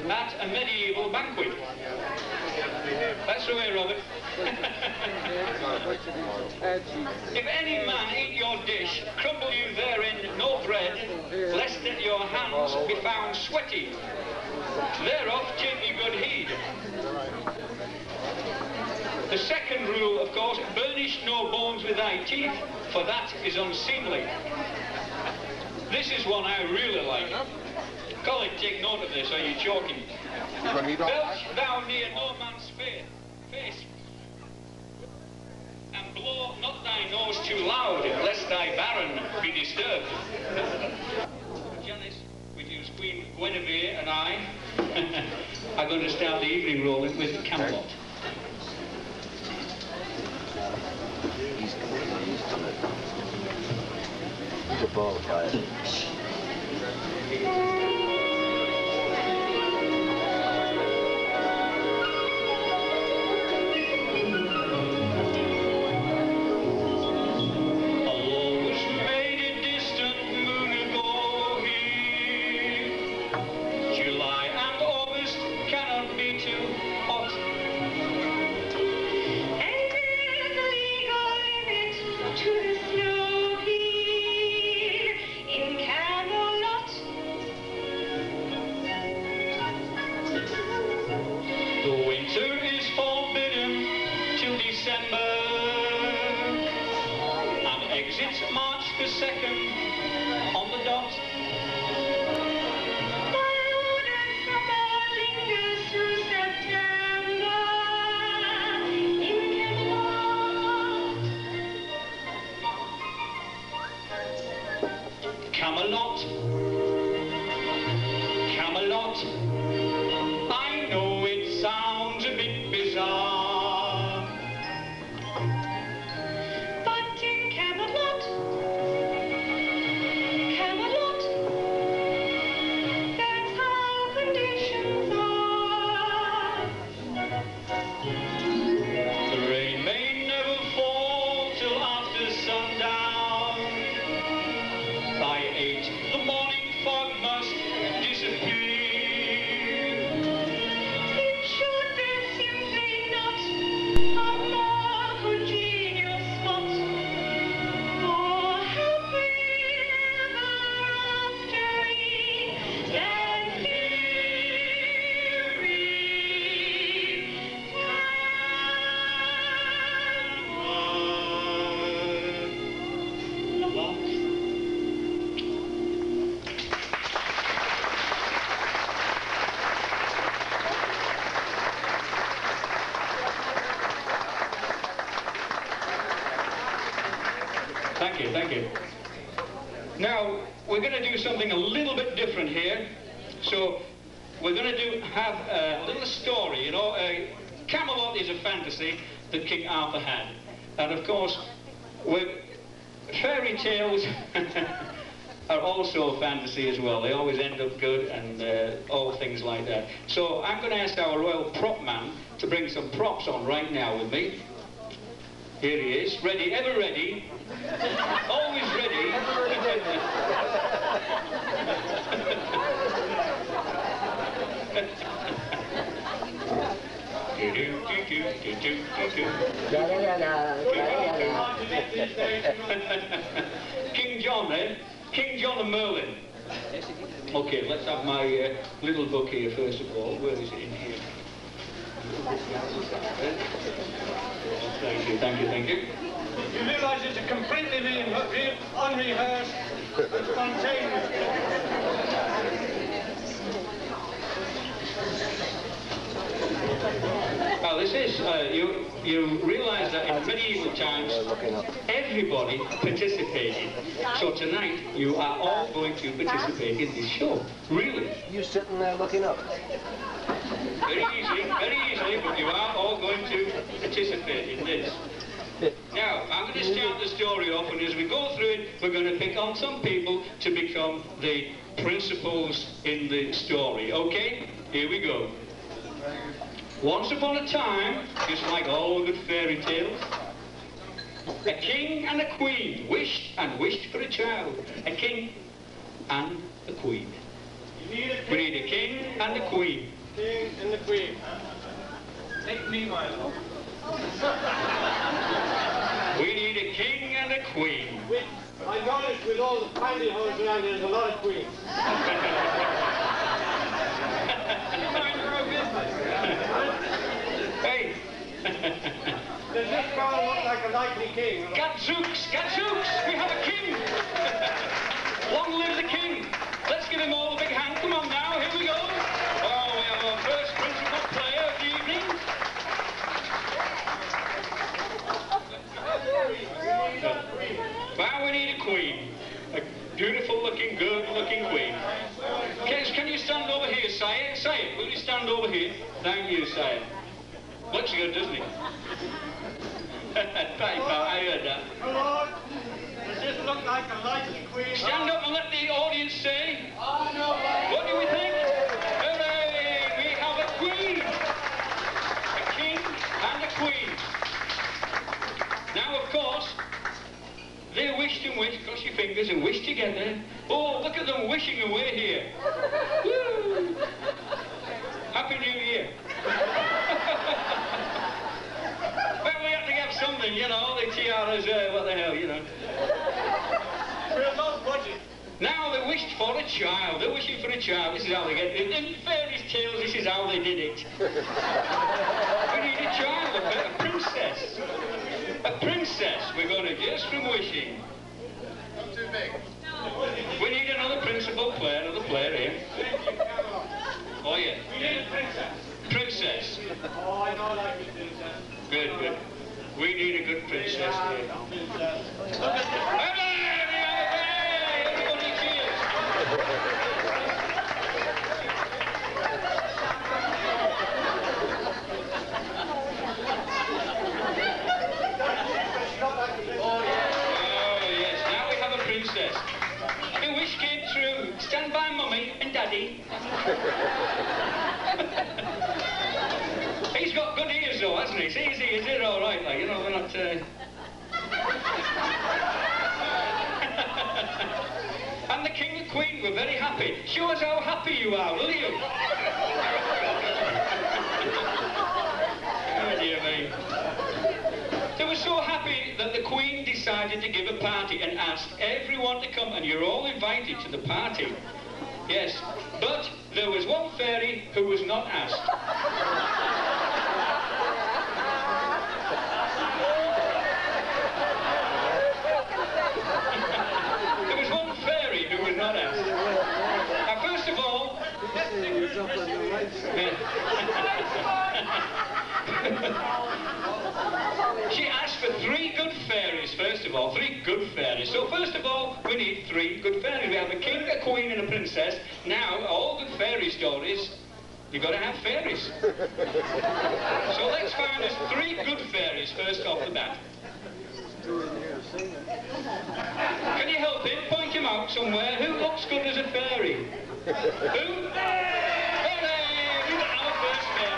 At a medieval banquet. That's the way, Robert. If any man eat your dish, crumble you therein no bread, lest that your hands be found sweaty. Thereof take ye good heed. The second rule, of course, burnish no bones with thy teeth, for that is unseemly. This is one I really like. Colin, take note of this, or you're choking. Belch thou near no man's face, and blow not thy nose too loud, lest thy baron be disturbed. Janice, with you, Queen Guinevere and I, are going to start the evening rolling with Camelot. He's a ball guy. Camelot, Camelot, I know it sounds a bit bizarre, but in Camelot, Camelot, that's how conditions are. The rain may never fall till after sundown. The morning fog must disappear. In short, there's simply not a more congenial spot for happy ever aftering than Camelot. Thank you, thank you. Now, we're going to do something a little bit different here. So, we're going to have a little story, you know. Camelot is a fantasy that King Arthur had. And of course, fairy tales are also a fantasy as well. They always end up good and all things like that. So, I'm going to ask our royal prop man to bring some props on right now with me. Here he is, ready, ever ready, always ready. King John, eh? King John and Merlin. Okay, let's have my little book here first of all. Where is it in here? Thank you, thank you, thank you. You realise it's a completely unrehearsed and spontaneous. Now this is, you realise that in medieval times, everybody participated. So tonight, you are all going to participate in this show. Really. You sitting there looking up? Very easily, but you are all going to participate in this. Now, I'm going to start the story off, and as we go through it, we're going to pick on some people to become the principals in the story. Okay? Here we go. Once upon a time, just like all good fairy tales, a king and a queen wished and wished for a child. A king and a queen. You need a king. We need a king and a queen. King and the queen. Take me, my lord. We need a king and a queen. I noticed with all the pantyhose around, there's a lot of queens. Mind your own business. Hey! Does this girl look like a likely king? Gadzooks! Gadzooks! We have a king! Long live the king! Let's give him all a big hand. Come on now, here we go. Oh, we have our first principal player of the evening. Well, we need a queen. A beautiful-looking, good-looking queen. Can you stand over here, Sire? Sire, will you stand over here? Thank you, Sire. Looks good, doesn't he? Thank you, I heard that. My lord, does this look like a likely queen? Stand up and let the audience say. Oh, no, What do we think? Hooray! We have a queen! A king and a queen. Now, of course, they wished and wished, cross your fingers and wish together. Oh, look at them wishing away here. Woo! Happy New Year. Well, we have to have something, you know, the tiaras, what the hell, you know. We're low budget. Now they wished for a child. They're wishing for a child. This is how they get it. In fairy tales, this is how they did it. We need a child, a princess. A princess, we're going to just from wishing. Not too big. We need another principal player, another player here. Oh, yeah. We need a princess. Princess. Oh, I know like a princess. Good, good. We need a good princess here. Princess. Look at this. Everybody cheers. Oh, yes. Now we have a princess. The wish came true. Stand by, Mummy and Daddy. He's got good ears, though, hasn't he? It's easy, is it all right? Like, you know, we're not... And the king and queen were very happy. Show us how happy you are, will you? Oh, dear me. They were so happy that the queen decided to give a party and asked everyone to come, and you're all invited to the party. Yes, but there was one fairy who was not asked. There was one fairy who was not asked. Now, first of all... She asked for 3 good fairies, first of all, 3 good fairies. So first of all, we need 3 good fairies. We have a king, a queen, and a princess. Now, all good fairy stories, you've got to have fairies. So let's find us 3 good fairies first off the bat. Can you help him? Point him out somewhere. Who looks good as a fairy? Who? Hooray! We got our first fairy.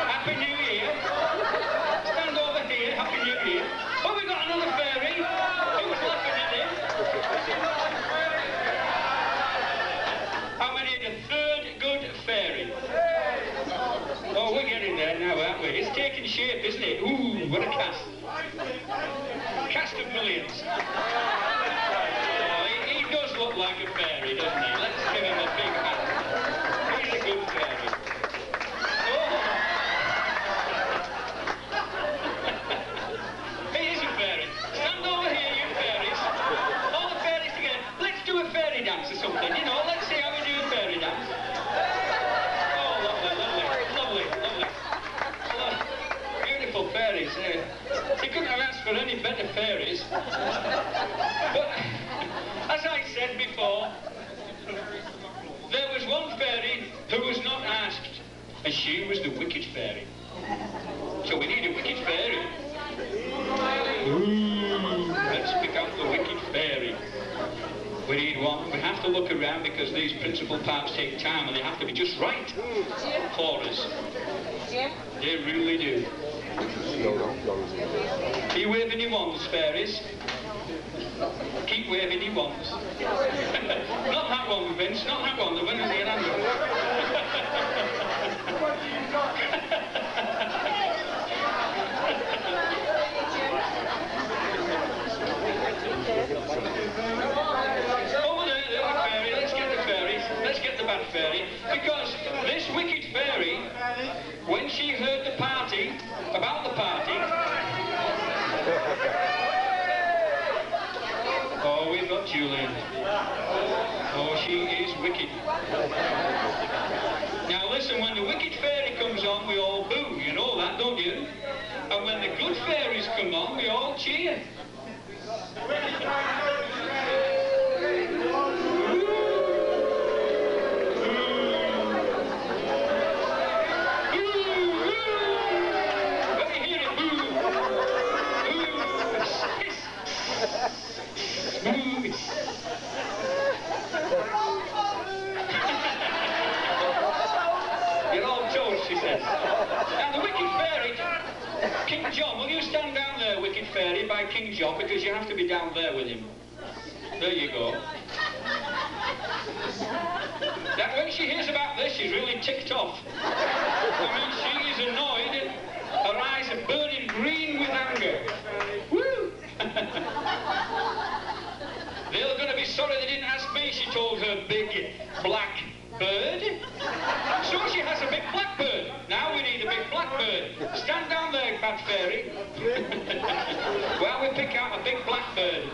Happy New Year. Stand over here. Happy New Year. Oh, we got another fairy. Who was laughing at him? How many? The 3rd good fairy. Oh, we're getting there now, aren't we? It's taking shape, isn't it? Ooh, what a cast. Cast of millions. Oh, he does look like a fairy, doesn't he? Let's give him a big hand. He's a good fairy. Oh, fairies. He couldn't have asked for any better fairies. But, as I said before, there was one fairy who was not asked, and she was the wicked fairy. So we need a wicked fairy. Ooh, let's pick out the wicked fairy. We need one. We have to look around because these principal parts take time and they have to be just right for us. They really do. Are you waving your wands, fairies? Keep waving your wands. Not that one, Vince, not that one, the one in the other. Over there, the fairy, let's get the fairy, let's get the bad fairy, because this wicked fairy, when she heard the party, about the party, oh, we've got Julian. Oh, she is wicked. Now listen, when the wicked fairy comes on, we all boo, you know that, don't you? And when the good fairies come on, we all cheer. You're all toast, she said. Now the wicked fairy, King John, will you stand down there, wicked fairy, by King John, because you have to be down there with him. There you go. Now when she hears about this, she's really ticked off. I mean, she is annoyed. Her eyes are burning green with anger. Woo! They're going to be sorry they didn't ask me, she told her big black bird. So she has a big black bird. Now we need a big black bird. Stand down there, bad fairy. Well, we pick out a big black bird.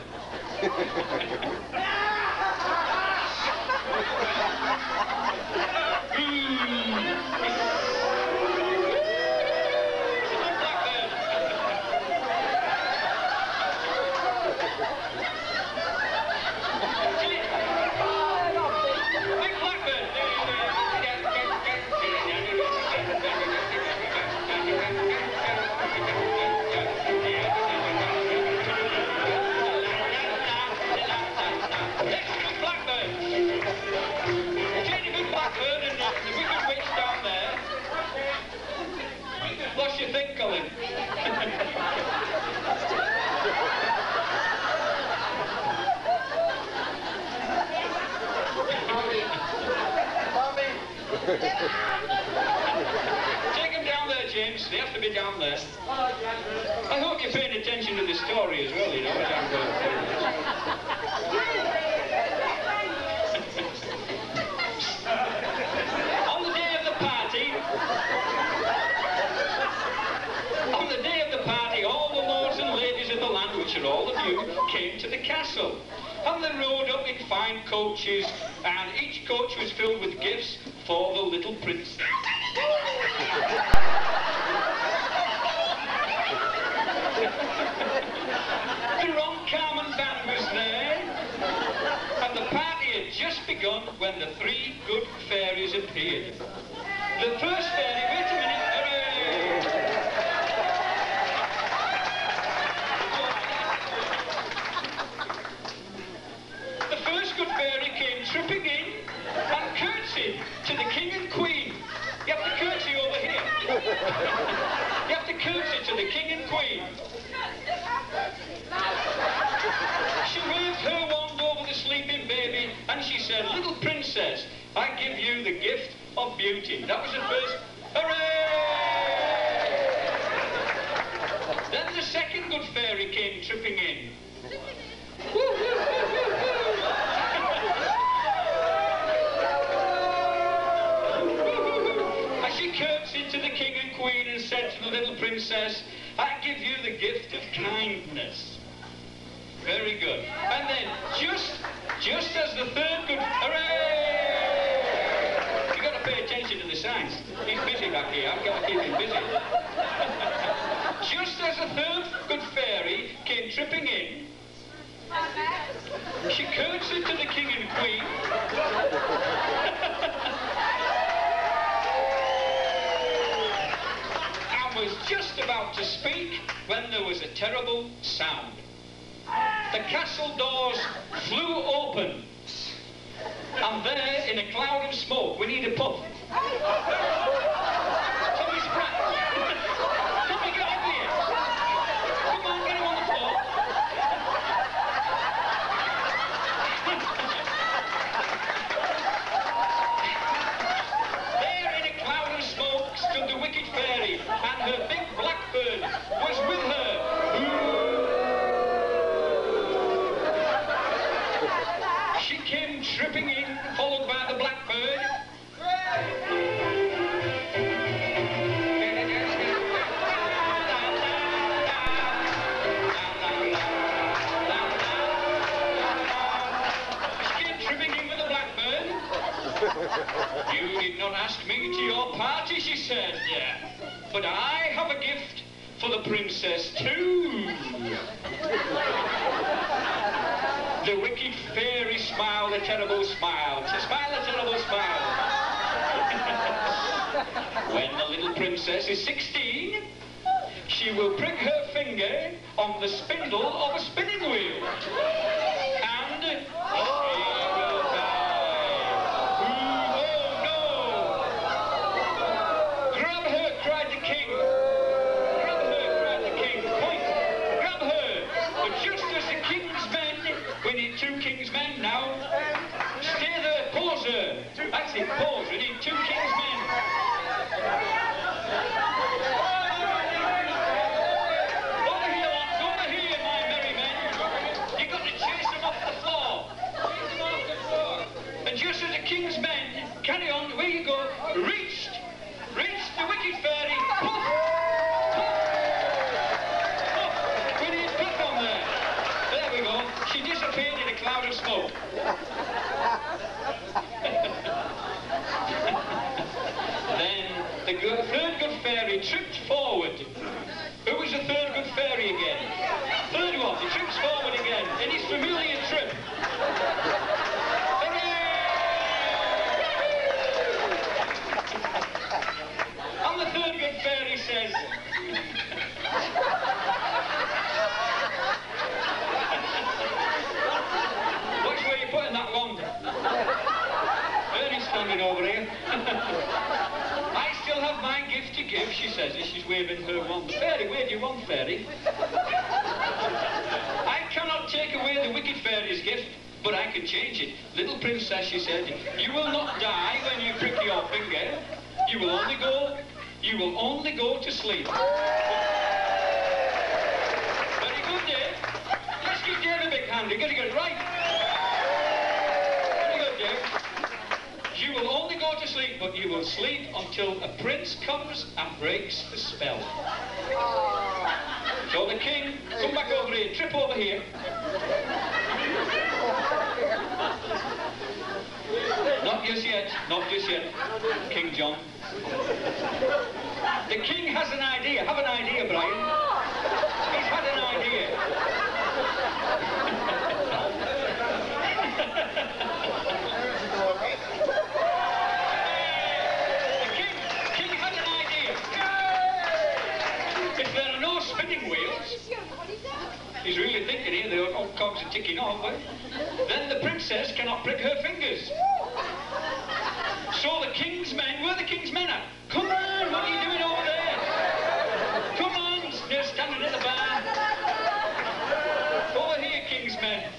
What do you think, Colin? Take them down there, James. They have to be down there. I hope you're paying attention to the story as well, you know, as I'm going through this. On the day of the party, all the lords and ladies of the land, which are all of you, came to the castle. And they rode up in fine coaches, and each coach was filled with gifts for the little prince. The Roncarman band was there, and the party had just begun when the three good fairies appeared. The first fairy, wait a minute, hooray! Fairy came tripping in and curtsied to the king and queen. You have to curtsy over here. You have to curtsy to the king and queen. She waved her wand over the sleeping baby and she said, "Little princess, I give you the gift of beauty." That was the first. Hooray! Then the second good fairy came tripping in. She curtsied to the king and queen and said to the little princess, "I give you the gift of kindness." Very good. And then, just as the third good... Hooray! You've got to pay attention to the signs. He's busy back here. I've got to keep him busy. Just She curtsied to the king and queen. And was just about to speak when there was a terrible sound. The castle doors flew open. And there, in a cloud of smoke, we need a puff. Tommy Spratt. Tommy, get over here. Come on, get him on the floor. There, in a cloud of smoke, stood the wicked fairy, and her big blackbird was with her. She came tripping in, followed by the blackbird. She came tripping in with the blackbird. You did not ask me to your party, she said, but I have a gift for the princess too. The wicked fairy smiled a terrible smile. She smiled a terrible smile. When the little princess is 16, she will prick her finger on the spindle of a spinning wheel. And she will die. Oh no! Grab her, cried the king. Grab her, cried the king. Point! Grab her! But just as the king's men, we need 2 king's men now. Stay there, pause her. That's it, pause. We need 2 king's men. Over here, lads, over here, my merry men. You've got to chase them off the floor. And just as the king's men, carry on, where you go, reached the wicked fairy. Puff! Puff! Puff! We need puff on there. There we go. She disappeared in a cloud of smoke. Then the third good fairy tripped forward. Who was the third good fairy again? Third one. He trips forward again in his familiar trip. And the third good fairy says, which way are you putting that wand? Fairy's standing over here. I still have my gift to give, she says as she's waving her wand. Fairy, wave your wand, fairy. I cannot take away the wicked fairy's gift, but I can change it. Little princess, she said, you will not die when you prick your finger. You will only go to sleep. Very good, Dave. Let's give Dave a big hand. You're going to get it right. Very good, Dave. You will only go to sleep, but you will sleep until a prince comes and breaks the spell. So the king, come back over here, trip over here. Not just yet, not just yet, King John. The king has an idea. Have an idea, Brian. He's had an idea. The king had an idea. If there are no spinning wheels, he's really thinking here, the old cogs are ticking off, then the princess cannot prick her fingers. So the king's men, where are the king's men at? Come on, what are you doing over there? Come on, they're standing at the bar. Over here, king's men.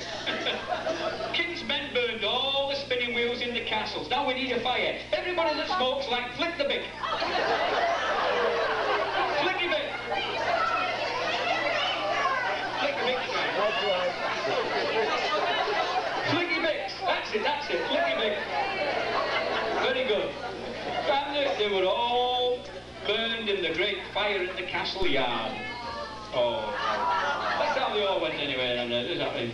King's men burned all the spinning wheels in the castles. Now we need a fire. Everybody that smokes, like, flick the bick. Flicky bick. Flick the bick. Flicky bicks. That's it, flicky bick. Very good. And they were all burned in the great fire in the castle yard. Oh, that's how they all went anyway. And anyway.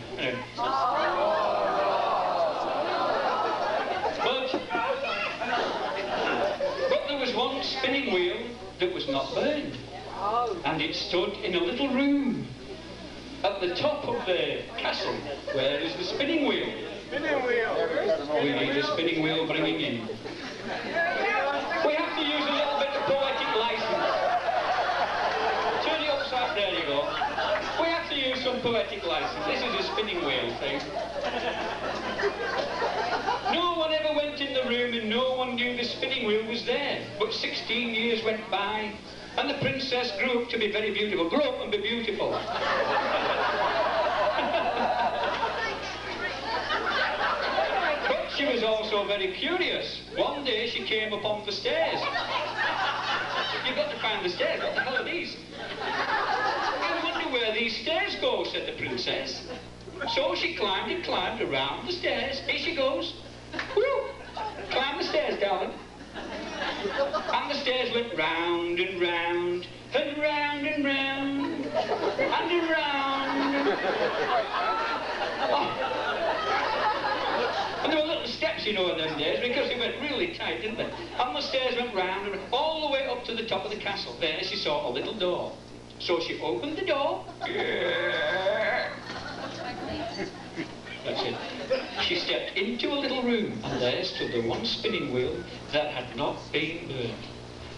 But there was one spinning wheel that was not burned, and it stood in a little room at the top of the castle, where is the spinning wheel. Spinning wheel. We need a spinning wheel bringing in. We have to use a little bit of poetic license. Turn it upside, there you go. We have to use some poetic license. This is a spinning wheel thing. No one ever went in the room and no one knew the spinning wheel was there. But 16 years went by and the princess grew up to be very beautiful. Grow up and be beautiful. But she was also very curious. One day she came up on the stairs. You've got to find the stairs. What the hell are these? I wonder where these stairs go, said the princess. So she climbed and climbed around the stairs. Here she goes. Woo! Climb the stairs, darling. And the stairs went round and round, and round and round, and around. Oh. And there were little steps, you know, in those days, because they went really tight, didn't they? And the stairs went round and round, all the way up to the top of the castle. There she saw a little door. So she opened the door. That's it. She stepped into a little room, and there stood the one spinning wheel that had not been burnt.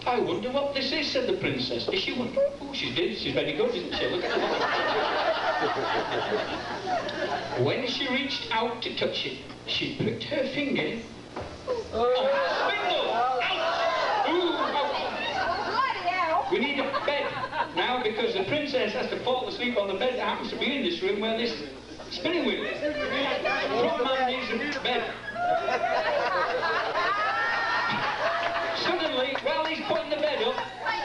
I wonder what this is, said the princess. Is she wondering? Oh, she's very good, isn't she? Look at her. When she reached out to touch it, she put her finger on the spindle. Ouch! Ooh, ouch! We need a bed now, because the princess has to fall asleep on the bed that happens to be in this room where this spinning wheel is. The prop man needs a bed. Suddenly, while he's putting the bed up,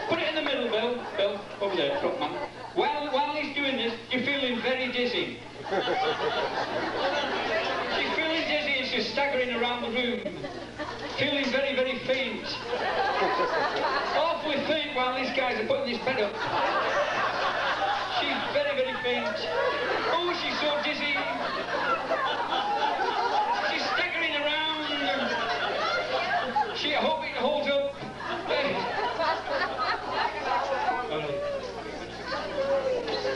put it in the middle, Bill, over there, prop man. While he's doing this, you're feeling very dizzy. She's feeling dizzy and she's staggering around the room, feeling very, very faint. Awfully faint while these guys are putting this bed up. She's very, very faint. Oh, she's so dizzy. She's staggering around. I hope it holds up.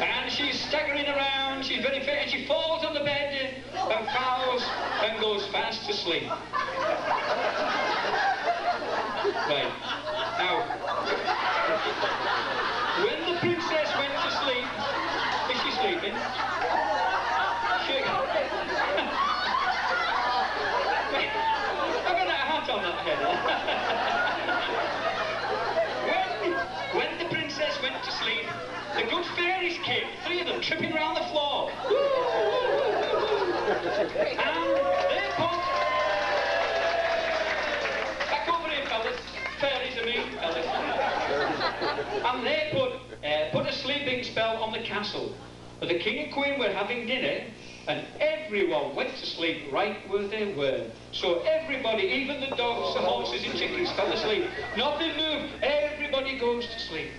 And she's staggering around. She's very faint. And she falls on the bed and falls and goes fast asleep. Right. Now, when the princess went to sleep, is she sleeping? I've got a hat on that head. when the princess went to sleep, the good fairies came, 3 of them, tripping around the floor. And they put... Back over here, fellas. Fairies, I mean, fellas. And they put a sleeping spell on the castle. But the king and queen were having dinner, and everyone went to sleep right where they were. So everybody, even the dogs, the horses and chickens, fell asleep. Nothing moved. Everybody goes to sleep.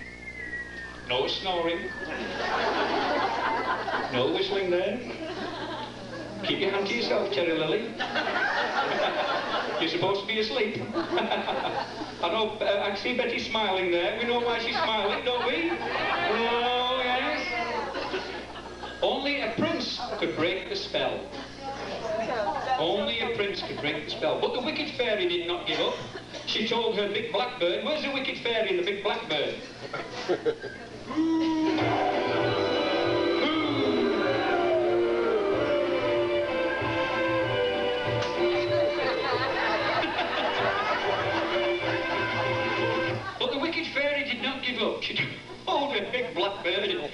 No snoring. No whistling there. Keep your hand to yourself, Cherry Lily. You're supposed to be asleep. I know, I see Betty smiling there. We know why she's smiling, don't we? Oh, yes. Only a prince could break the spell. Only a prince could break the spell. But the wicked fairy did not give up. She told her big blackbird, where's the wicked fairy and the big blackbird? But the wicked fairy did not give up. She told her big blackbird,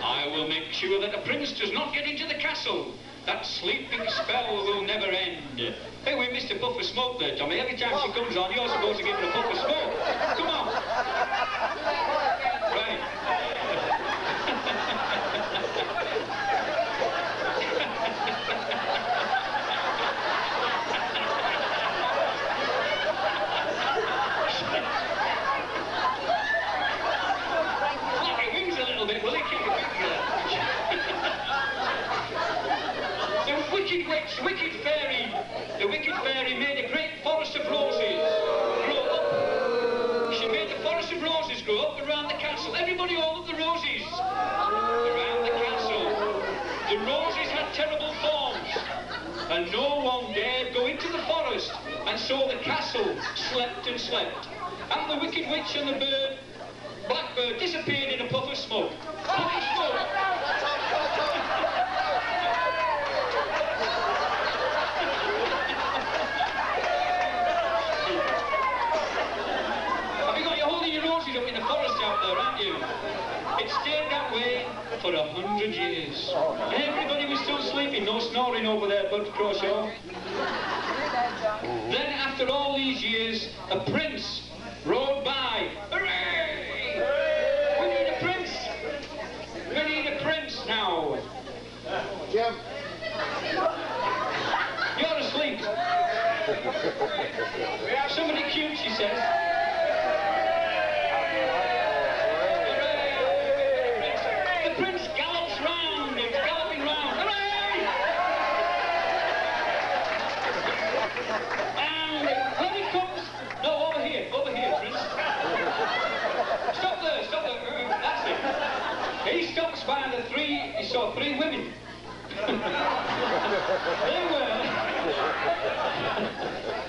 I will make sure that a prince does not get into the castle. That sleeping spell will never end. Hey, we missed a puff of smoke there, Tommy. Every time she comes on, you're supposed to give her a puff of smoke. Come on. Right. Flap your wings a little bit, will you? Keep your wings there. The wicked fairy made a great forest of roses grow up. She made the forest of roses grow up around the castle. Everybody hold up the roses around the castle. The roses had terrible thorns, and no one dared go into the forest, and so the castle slept and slept. And the wicked witch and the bird, blackbird, disappeared in a puff of smoke. Puff of smoke! Have you got your holding your roses up in the forest out there, haven't you? It stayed that way for 100 years. Everybody was still sleeping, no snoring over there, Bud Crawshaw. Then, after all these years, a prince rode by. Hooray! We need a prince! We need a prince now. Jim. You're asleep. We have somebody cute, she says. The prince gallops round, it's galloping round. Hooray! And when he comes... No, over here, prince. Stop there, that's it. He stops by the three, he saw three women.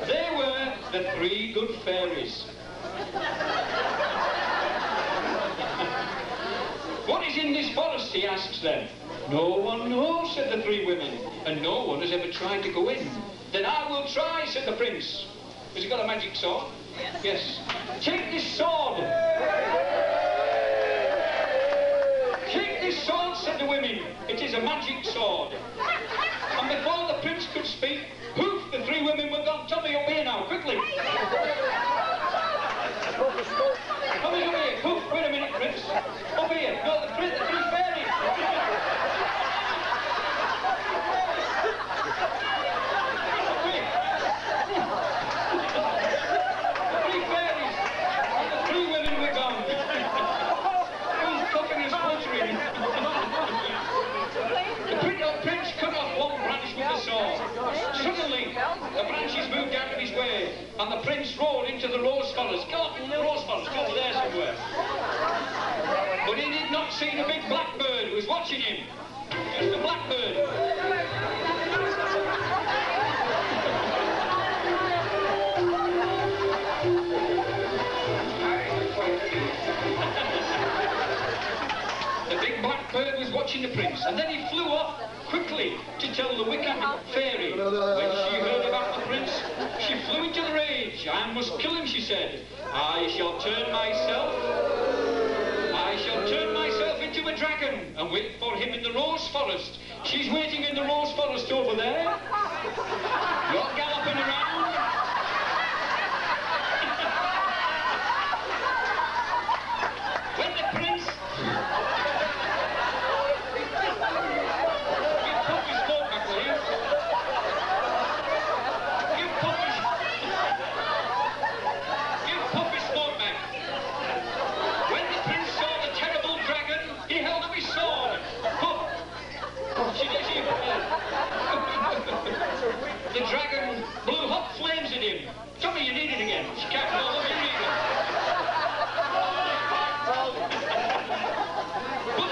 They were the three good fairies. What is in this forest, he asks them. No one knows, said the three women, and no one has ever tried to go in. Then I will try, said the prince. Has he got a magic sword? Yes. Take this sword. Take this sword, said the women. It is a magic sword. And before the prince could speak, poof, the three women were gone. Tommy, up here now, quickly. Tommy, up here. Poof, wait a minute, prince. Up here. No, the three fairies. Suddenly, the branches moved out of his way, and the prince rode into the rose forest. Galloping the rose forest, over there somewhere. But he did not see the big blackbird who was watching him. Just the blackbird. The big blackbird was watching the prince, and then he flew off quickly to tell the wicked fairy. When she heard about the prince, she flew into the rage. I must kill him, she said. I shall turn myself into a dragon and wait for him in the rose forest. She's waiting in the rose forest over there. You're galloping around. When the prince... The dragon blew hot flames at him. Tommy, you need it again. She can't hold up, you need it. But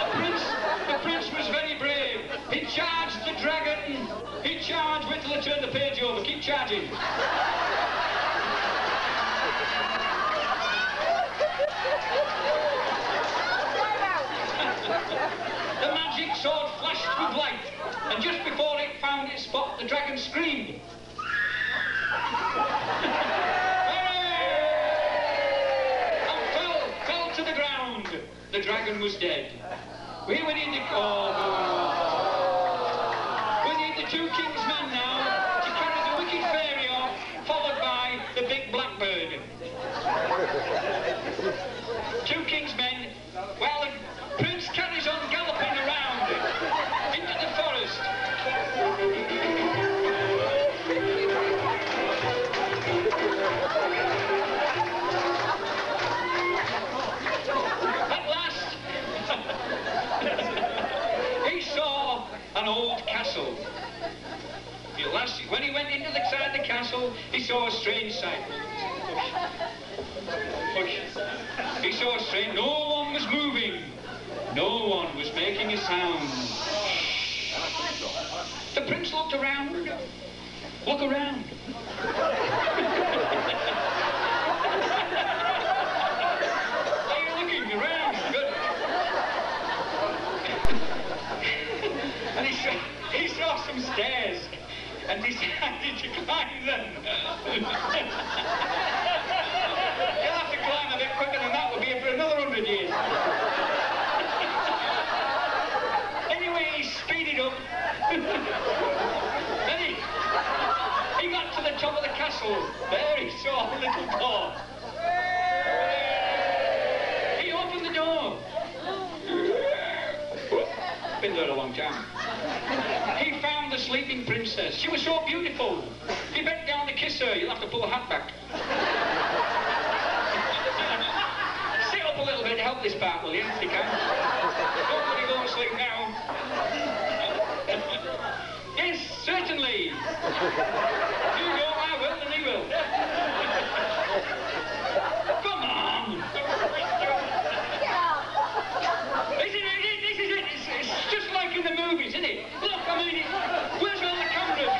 the prince was very brave. He charged the dragon. He charged. Wait till I turn the page over. Keep charging. The magic sword flashed with light, and just before it found its spot, the dragon screamed. And fell to the ground. The dragon was dead. We need the two king's men now to carry the wicked fairy off, followed by the big blackbird. Two king's men. Well, the prince carries on galloping around into the forest. At last, he saw an old castle. When he went inside the castle, he saw a strange sight. Push. He saw a strange... No one was moving. No one was making a sound. The prince looked around. Look around. Are you looking around? Good. And he saw some stairs and decided to climb them. You'll have to climb a bit quicker than that. We'll be here for another 100 years. Anyway, he speeded up. Then he got to the top of the castle. There he saw a little door. He opened the door. Been there a long time. He found the sleeping princess. She was so beautiful. He bent down to kiss her. You'll have to pull the hat back. Sit up a little bit to help this part, will you? If you can. Don't let me go to sleep now. Yes, certainly. You go, I will, and he will. Come on. This is it. It's just like in the movies, isn't it? Look, I mean, where's all the cameras?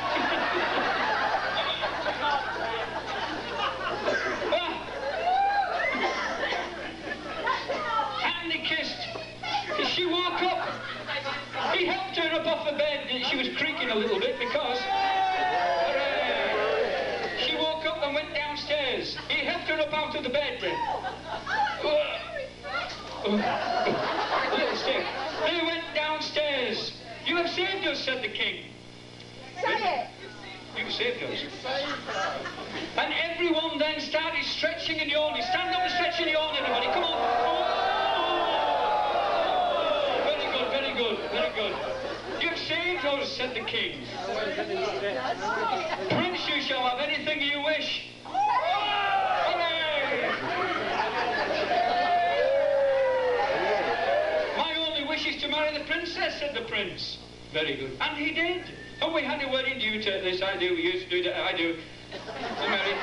And he kissed. She woke up. He helped her up off the bed. She was creaking a little bit because she woke up and went downstairs. He helped her up out of the bed. A little stick. They went downstairs. You have saved us, said the king. Say it. You saved us. And everyone then started stretching and yawning. Stand up and stretch and yawn, everybody. Come on. Oh! Very good, very good, very good. You've saved us, said the king. Prince, you shall have anything you wish. Hooray! My only wish is to marry the princess, said the prince. Very good. And he did. And we had a wedding. Do you take this? I do. We used to do that. I do. We married.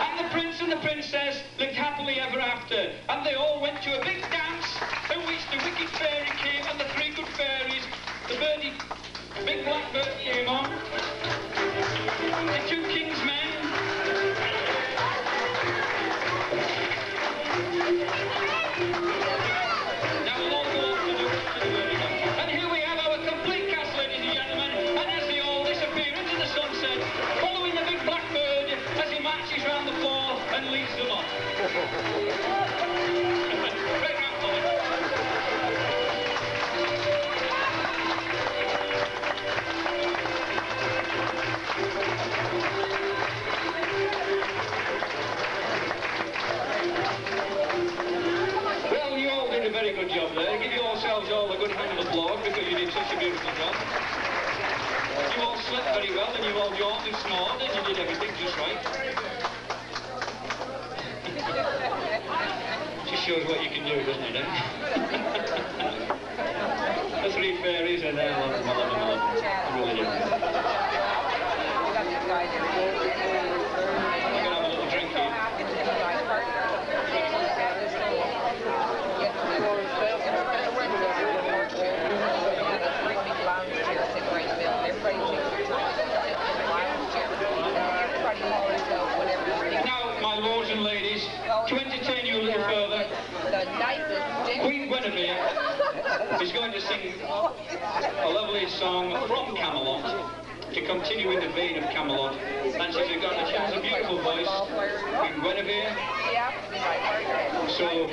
And the prince and the princess lived happily ever after. And they all went to a big dance in which the wicked fairy came and the three good fairies. The birdie, the big black bird came on. The two king's men. Now we'll all go off to the wedding. And here we have our complete cast, ladies and gentlemen. And as they all disappear into the sunset, following the big black bird as he marches round the floor and leads them off. Great round, Colin. Well, you all did a very good job there. Give yourselves all a good hand of applause because you did such a beautiful job. You all slept very well and you all yawned and snored and you did everything just right. Just shows what you can do, doesn't it, eh? The three fairies and I love them, I love them, I love them. I really do. I'm going to have a little drink here. Now, my lords and ladies, to entertain you a little further, Queen Guinevere is going to sing a lovely song from Camelot to continue in the vein of Camelot. And she has a beautiful voice, Queen Guinevere. So,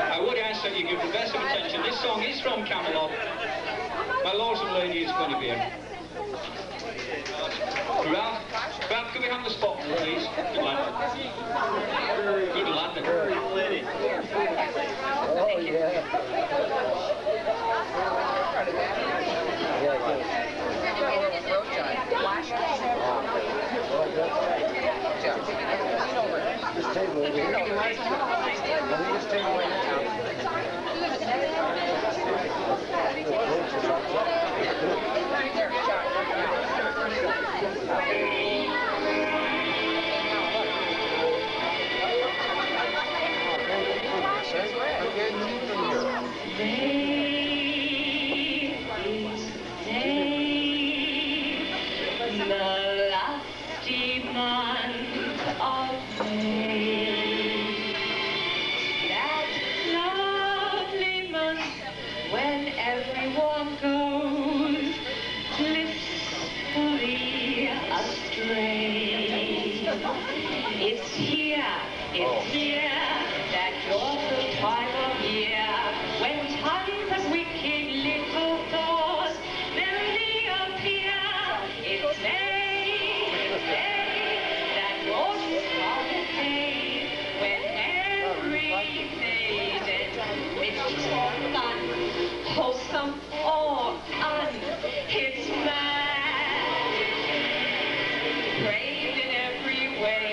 I would ask that you give the best of attention. This song is from Camelot. My lords and ladies, Guinevere. Ralph, can we have the spot, please? Good lad. Good lad. Oh, yeah. This table over here. This table right now. everyone goes blissfully astray. It's here, that joyful time of year, when time has wicked little thoughts, merrily appear. It's May, that gorgeous holiday, when everything is midst of fun, wholesome or un, it's magic, praised in every way.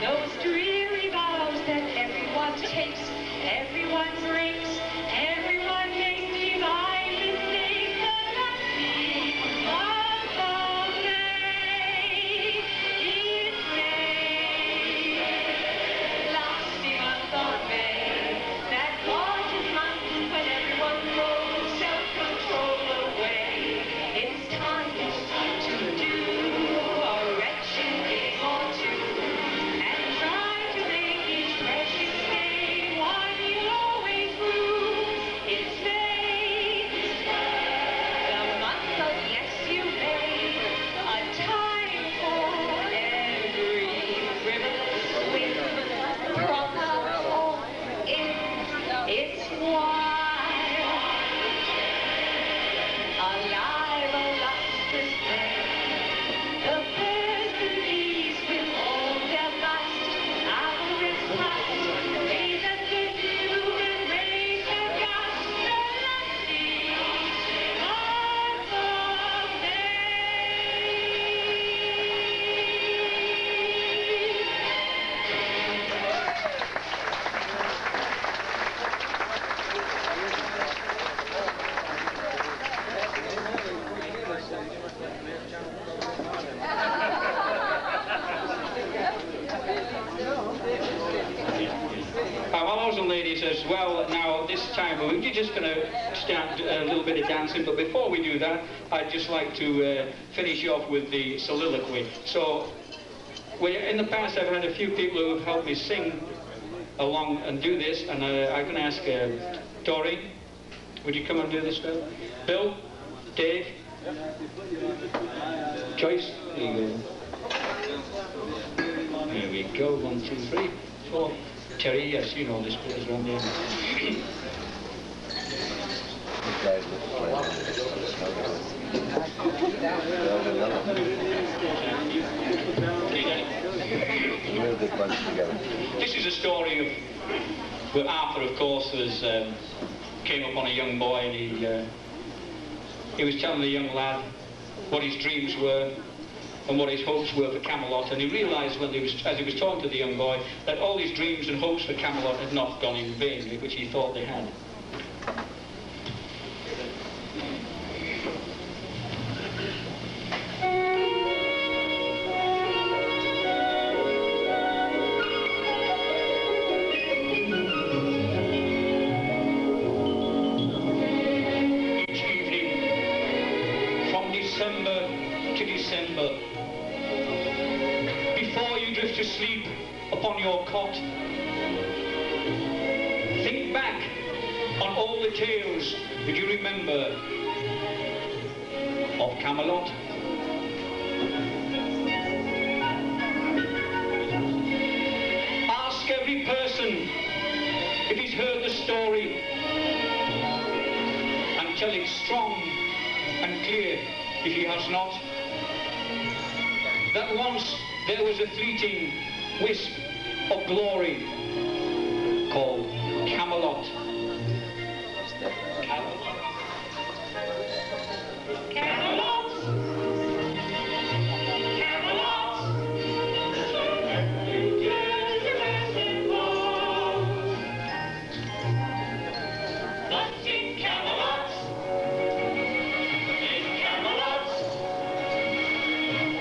Those dreary vows that everyone takes, everyone breaks, everyone makes divine mistakes. The lucky month of May, it's May, lusty month of May, that gorgeous month when everyone throws self-control away. It's time to do a wretched thing or two, and try to make each precious day one you'll always rue. It's May, the month of yes you may, a time for every frivolous whim, proper or it's wild, alive, a lustrous day. The birds and bees with all their lust, avarice past, raise up their dew and raise their gust. The lusty month of Well, those ladies as well. Now, this time we're just going to start a little bit of dancing, but before we do that, I'd just like to finish off with the soliloquy. So, in the past, I've had a few people who have helped me sing along and do this, and I'm going to ask Doreen, would you come and do this, Bill? Bill? Dave? Joyce? There you go. There we go. 1, 2, 3, 4. Terry, yes, you know this bit as well. These guys look like we're a good bunch together. This is a story of where Arthur, of course, came upon a young boy, and he was telling the young lad what his dreams were and what his hopes were for Camelot, and he realised as he was talking to the young boy, that all his dreams and hopes for Camelot had not gone in vain, which he thought they had. Each evening, from December to December, before you drift to sleep upon your cot, think back on all the tales that you remember of Camelot. Ask every person if he's heard the story, and tell it strong and clear if he has not, that once there was a fleeting wisp of glory called Camelot. Camelot. Camelot. Camelot. But in Camelot,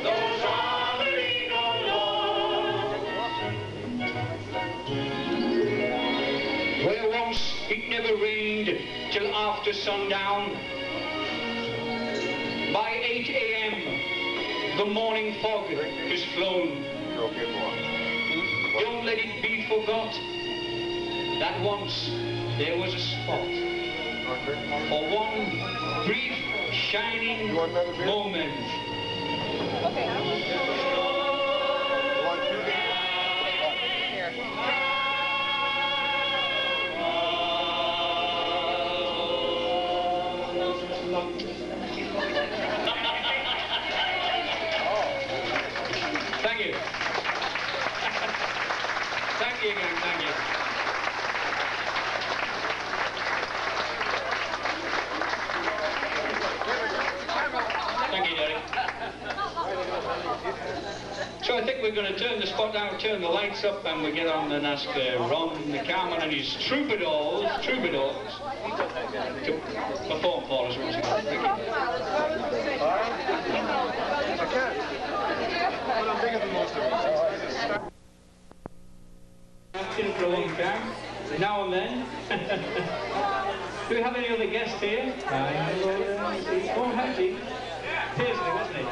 those are the legal laws. Where once it never rained till after sundown, by 8 a.m. the morning fog is flown. Don't let it be forgot that once there was a spot for one brief, shining moment. Thank you. Thank you again, thank you. Thank you, Derek. So I think we're going to turn the spot out, turn the lights up, and we get on and ask Ron Carman and his troubadours to perform for us once again. Thank you. Asking for a long time, now and then. Do we have any other guests here? Oh, Hattie. Paisley, wasn't it?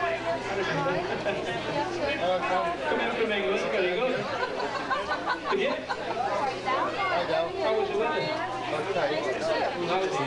Come in from England, very good. Did you? How was the weather? How was it?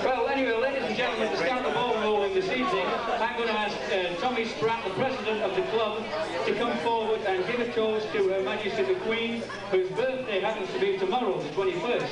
Well, anyway, ladies and gentlemen, to start the ball rolling this evening, I'm going to ask Tommy Spratt, the president of the club, to come forward and give a toast to Her Majesty the Queen, whose birthday happens to be tomorrow, the 21st.